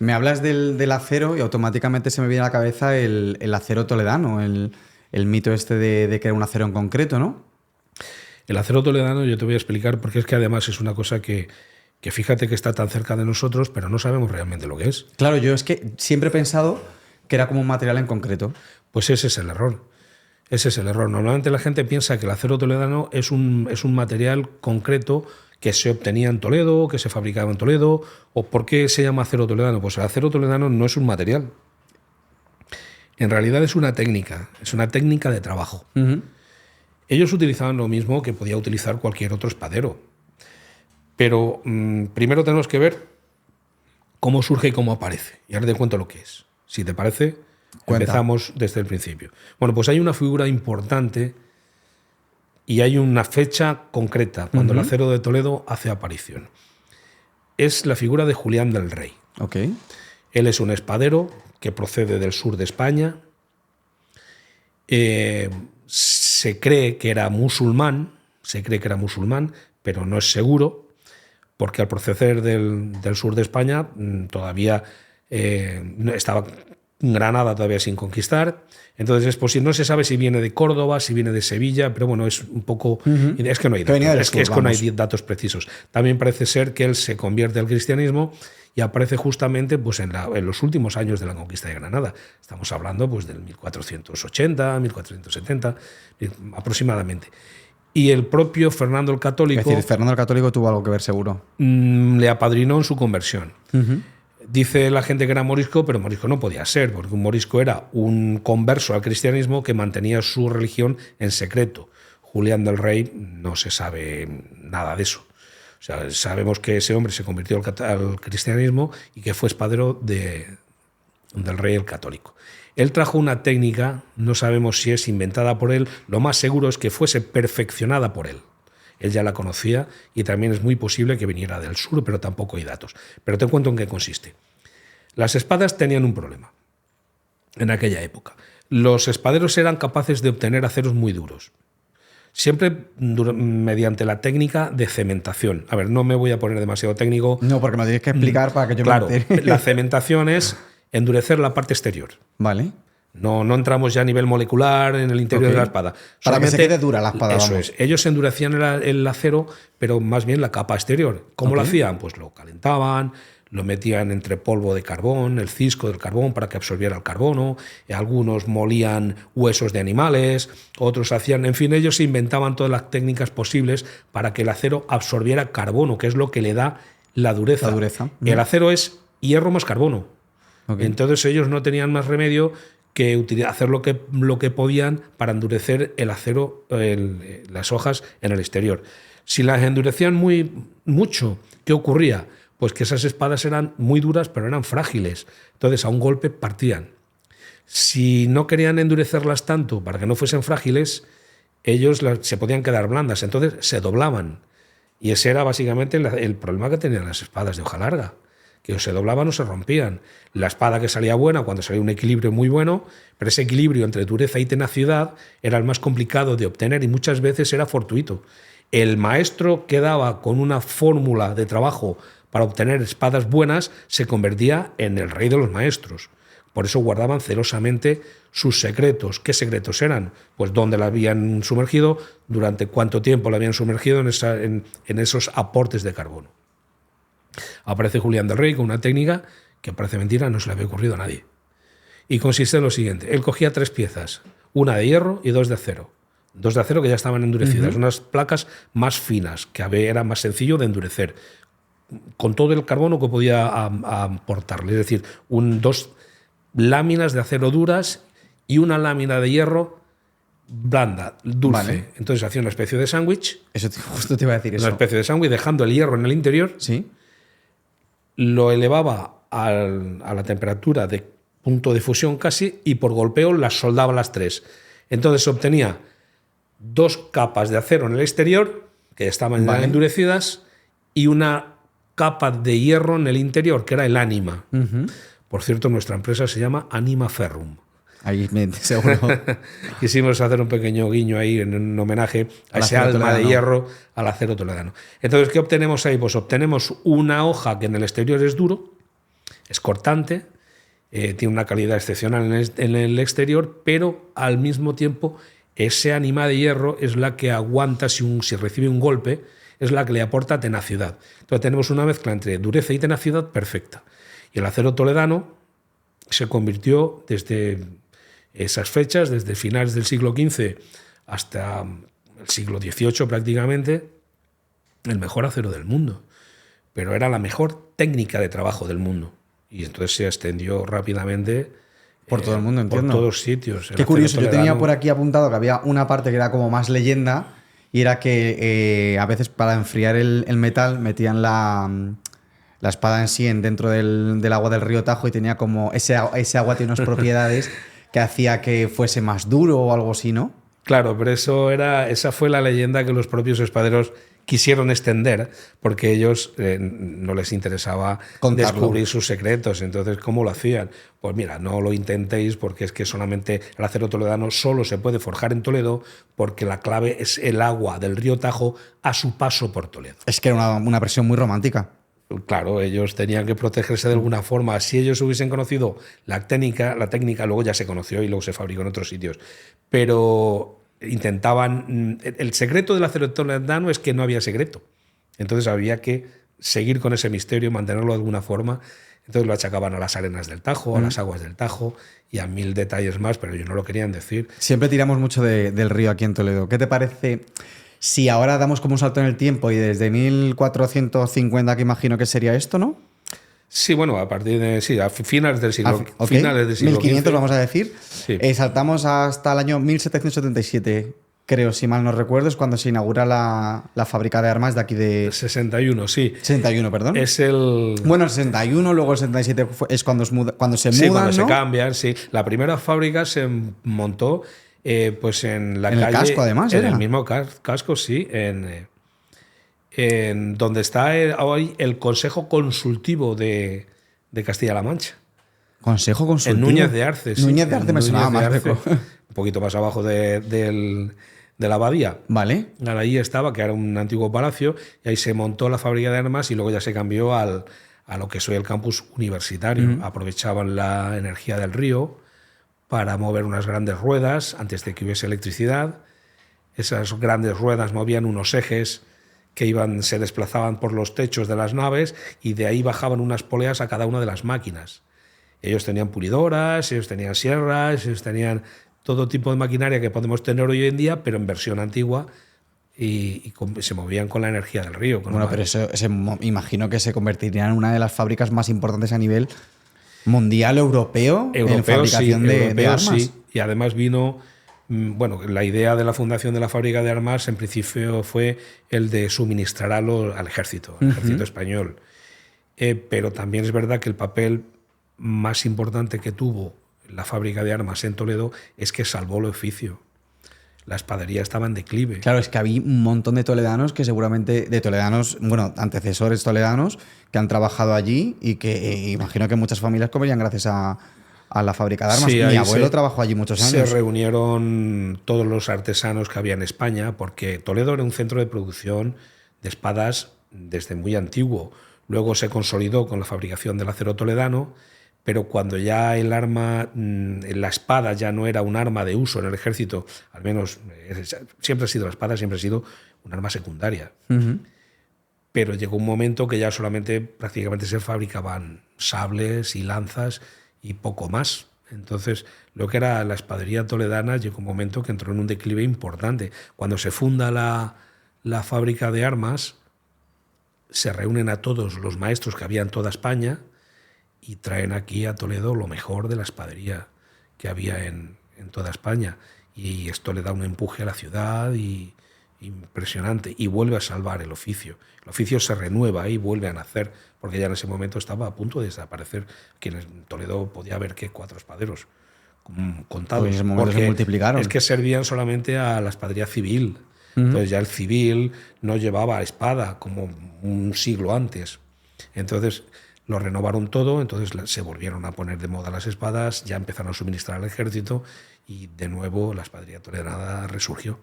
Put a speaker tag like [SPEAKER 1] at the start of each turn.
[SPEAKER 1] Me hablas del acero y automáticamente se me viene a la cabeza el acero toledano, el mito este de que era un acero en concreto, ¿no?
[SPEAKER 2] El acero toledano yo te voy a explicar porque es que además es una cosa que fíjate que está tan cerca de nosotros, pero no sabemos realmente lo que es.
[SPEAKER 1] Claro, yo es que siempre he pensado que era como un material en concreto.
[SPEAKER 2] Pues ese es el error. Ese es el error. Normalmente la gente piensa que el acero toledano es un material concreto que se obtenía en Toledo, que se fabricaba en Toledo. ¿O por qué se llama acero toledano? Pues el acero toledano no es un material. En realidad es una técnica de trabajo.
[SPEAKER 1] Uh-huh.
[SPEAKER 2] Ellos utilizaban lo mismo que podía utilizar cualquier otro espadero. Pero primero tenemos que ver cómo surge y cómo aparece. Y ahora te cuento lo que es. Si te parece, empezamos desde el principio. Bueno, pues hay una figura importante y hay una fecha concreta cuando el acero de Toledo hace aparición. Es la figura de Julián del Rey.
[SPEAKER 1] Okay.
[SPEAKER 2] Él es un espadero que procede del sur de España. Se cree que era musulmán, pero no es seguro, porque al proceder del sur de España todavía estaba Granada todavía sin conquistar. Entonces es posible, no se sabe si viene de Córdoba, si viene de Sevilla, pero bueno, es un poco... Es que no hay datos, que no hay datos precisos. También parece ser que él se convierte al cristianismo y aparece justamente pues, en los últimos años de la conquista de Granada. Estamos hablando pues, del 1480, 1470 aproximadamente. Y el propio Fernando el Católico...
[SPEAKER 1] Es decir, Fernando el Católico tuvo algo que ver seguro.
[SPEAKER 2] Le apadrinó en su conversión. Dice la gente que era morisco, pero morisco no podía ser, porque un morisco era un converso al cristianismo que mantenía su religión en secreto. Julián del Rey no se sabe nada de eso. O sea, sabemos que ese hombre se convirtió al cristianismo y que fue espadero del Rey el Católico. Él trajo una técnica, no sabemos si es inventada por él, lo más seguro es que fuese perfeccionada por él. Él ya la conocía y también es muy posible que viniera del sur, pero tampoco hay datos. Pero te cuento en qué consiste. Las espadas tenían un problema en aquella época. Los espaderos eran capaces de obtener aceros muy duros, siempre mediante la técnica de cementación. A ver, no me voy a poner demasiado técnico.
[SPEAKER 1] No, porque me tienes que explicar para que yo
[SPEAKER 2] claro,
[SPEAKER 1] me entere.
[SPEAKER 2] La cementación es endurecer la parte exterior.
[SPEAKER 1] Vale.
[SPEAKER 2] No entramos ya a nivel molecular en el interior de la espada.
[SPEAKER 1] Para que se quede dura la espada.
[SPEAKER 2] Eso es. Ellos endurecían el acero, pero más bien la capa exterior. ¿Cómo lo hacían? Pues lo calentaban, lo metían entre polvo de carbón, el cisco del carbón para que absorbiera el carbono. Algunos molían huesos de animales, otros hacían... En fin, ellos inventaban todas las técnicas posibles para que el acero absorbiera carbono, que es lo que le da la dureza.
[SPEAKER 1] La dureza.
[SPEAKER 2] El acero es hierro más carbono. Entonces ellos no tenían más remedio que hacer lo que podían para endurecer el acero, las hojas en el exterior. Si las endurecían mucho, ¿qué ocurría? Pues que esas espadas eran muy duras, pero eran frágiles. Entonces, a un golpe partían. Si no querían endurecerlas tanto para que no fuesen frágiles, ellos se podían quedar blandas. Entonces, se doblaban. Y ese era básicamente el problema que tenían las espadas de hoja larga, que o se doblaban o se rompían. La espada que salía buena cuando salía un equilibrio muy bueno, pero ese equilibrio entre dureza y tenacidad era el más complicado de obtener y muchas veces era fortuito. El maestro que daba con una fórmula de trabajo para obtener espadas buenas se convertía en el rey de los maestros. Por eso guardaban celosamente sus secretos. ¿Qué secretos eran? Pues dónde la habían sumergido, durante cuánto tiempo la habían sumergido en esos aportes de carbono. Aparece Julián del Rey con una técnica que parece mentira, no se le había ocurrido a nadie. Y consiste en lo siguiente. Él cogía 3 piezas, una de hierro y 2 de acero. 2 de acero que ya estaban endurecidas, unas placas más finas, que era más sencillo de endurecer, con todo el carbono que podía aportarle. Es decir, 2 láminas de acero duras y una lámina de hierro blanda, dulce. Vale. Entonces hacía una especie de sándwich.
[SPEAKER 1] Eso justo te iba a decir eso.
[SPEAKER 2] Una especie de sándwich, dejando el hierro en el interior.
[SPEAKER 1] Sí.
[SPEAKER 2] Lo elevaba a la temperatura de punto de fusión casi y por golpeo las soldaba las 3. Entonces obtenía 2 capas de acero en el exterior, que estaban endurecidas, y una capa de hierro en el interior, que era el ánima. Por cierto, nuestra empresa se llama Anima Ferrum.
[SPEAKER 1] Ahí, seguro.
[SPEAKER 2] Quisimos hacer un pequeño guiño ahí en homenaje a ese alma de hierro al acero toledano. Entonces, ¿qué obtenemos ahí? Pues obtenemos una hoja que en el exterior es duro, es cortante, tiene una calidad excepcional en el exterior, pero al mismo tiempo ese ánima de hierro es la que aguanta si recibe un golpe, es la que le aporta tenacidad. Entonces tenemos una mezcla entre dureza y tenacidad perfecta. Y el acero toledano se convirtió desde esas fechas, desde finales del siglo XV hasta el siglo XVIII prácticamente, el mejor acero del mundo. Pero era la mejor técnica de trabajo del mundo. Y entonces se extendió rápidamente
[SPEAKER 1] por todo el mundo, entiendo.
[SPEAKER 2] Por todos sitios.
[SPEAKER 1] Qué curioso, yo tenía por aquí apuntado que había una parte que era como más leyenda y era que a veces para enfriar el metal metían la espada en sí dentro del agua del río Tajo y tenía como ese agua tiene unas propiedades que hacía que fuese más duro o algo así, ¿no?
[SPEAKER 2] Claro, pero esa fue la leyenda que los propios espaderos quisieron extender porque ellos no les interesaba descubrir sus secretos. Entonces, ¿cómo lo hacían? Pues mira, no lo intentéis porque es que solamente el acero toledano solo se puede forjar en Toledo porque la clave es el agua del río Tajo a su paso por Toledo.
[SPEAKER 1] Es que era una versión muy romántica.
[SPEAKER 2] Claro, ellos tenían que protegerse de alguna forma. Si ellos hubiesen conocido la técnica luego ya se conoció y luego se fabricó en otros sitios. Pero intentaban... El secreto del acero toledano es que no había secreto. Entonces había que seguir con ese misterio, mantenerlo de alguna forma. Entonces lo achacaban a las arenas del Tajo, a las aguas del Tajo y a 1000 detalles más, pero ellos no lo querían decir.
[SPEAKER 1] Siempre tiramos mucho del río aquí en Toledo. ¿Qué te parece si ahora damos como un salto en el tiempo y desde 1450, que imagino que sería esto, ¿no?
[SPEAKER 2] Sí, bueno, a partir de a finales del siglo,
[SPEAKER 1] finales del siglo 1500 XV, vamos a decir.
[SPEAKER 2] Sí.
[SPEAKER 1] Saltamos hasta el año 1777, creo, si mal no recuerdo, es cuando se inaugura la fábrica de armas de aquí de...
[SPEAKER 2] 61, sí.
[SPEAKER 1] 61, perdón.
[SPEAKER 2] Es el...
[SPEAKER 1] Bueno, el 61, luego el 77 es cuando se mudan, cuando
[SPEAKER 2] ¿no?
[SPEAKER 1] se
[SPEAKER 2] cambian, sí. La primera fábrica se montó pues en la
[SPEAKER 1] calle...
[SPEAKER 2] En el
[SPEAKER 1] casco, además,
[SPEAKER 2] en el mismo casco, sí, en donde está hoy el Consejo Consultivo de Castilla-La Mancha.
[SPEAKER 1] Consejo Consultivo.
[SPEAKER 2] En Núñez de Arce. Sí.
[SPEAKER 1] Núñez de Arce me sonaba más rico.
[SPEAKER 2] Un poquito más abajo de la abadía.
[SPEAKER 1] Vale.
[SPEAKER 2] Ahí estaba, que era un antiguo palacio, y ahí se montó la fábrica de armas y luego ya se cambió a lo que es hoy el campus universitario. Aprovechaban la energía del río para mover unas grandes ruedas antes de que hubiese electricidad. Esas grandes ruedas movían unos ejes que se desplazaban por los techos de las naves y de ahí bajaban unas poleas a cada una de las máquinas. Ellos tenían pulidoras, ellos tenían sierras, ellos tenían todo tipo de maquinaria que podemos tener hoy en día, pero en versión antigua y se movían con la energía del río.
[SPEAKER 1] Bueno, pero eso imagino que se convertiría en una de las fábricas más importantes a nivel mundial, europeo en fabricación de armas. Sí.
[SPEAKER 2] Y además vino... Bueno, la idea de la fundación de la fábrica de armas en principio fue el de suministrar al ejército español. Pero también es verdad que el papel más importante que tuvo la fábrica de armas en Toledo es que salvó el oficio. La espadería estaba en declive.
[SPEAKER 1] Claro, es que había un montón de toledanos que seguramente, antecesores toledanos que han trabajado allí y que imagino que muchas familias comerían gracias a la fábrica de armas.
[SPEAKER 2] Sí,
[SPEAKER 1] mi abuelo trabajó allí muchos años.
[SPEAKER 2] Se reunieron todos los artesanos que había en España, porque Toledo era un centro de producción de espadas desde muy antiguo. Luego se consolidó con la fabricación del acero toledano, pero cuando ya la espada ya no era un arma de uso en el ejército, al menos siempre ha sido la espada, siempre ha sido un arma secundaria. Pero llegó un momento que ya solamente prácticamente se fabricaban sables y lanzas y poco más. Entonces, lo que era la espadería toledana llegó un momento que entró en un declive importante. Cuando se funda la fábrica de armas, se reúnen a todos los maestros que había en toda España y traen aquí a Toledo lo mejor de la espadería que había en toda España. Y esto le da un empuje a la ciudad impresionante y vuelve a salvar el oficio. El oficio se renueva y vuelve a nacer, porque ya en ese momento estaba a punto de desaparecer. Aquí en Toledo podía haber 4 espaderos contados.
[SPEAKER 1] Pues en ese momento se multiplicaron.
[SPEAKER 2] Es que servían solamente a la espadería civil. Entonces ya el civil no llevaba espada como un siglo antes. Entonces lo renovaron todo, entonces se volvieron a poner de moda las espadas, ya empezaron a suministrar al ejército y de nuevo la espadería toledana resurgió.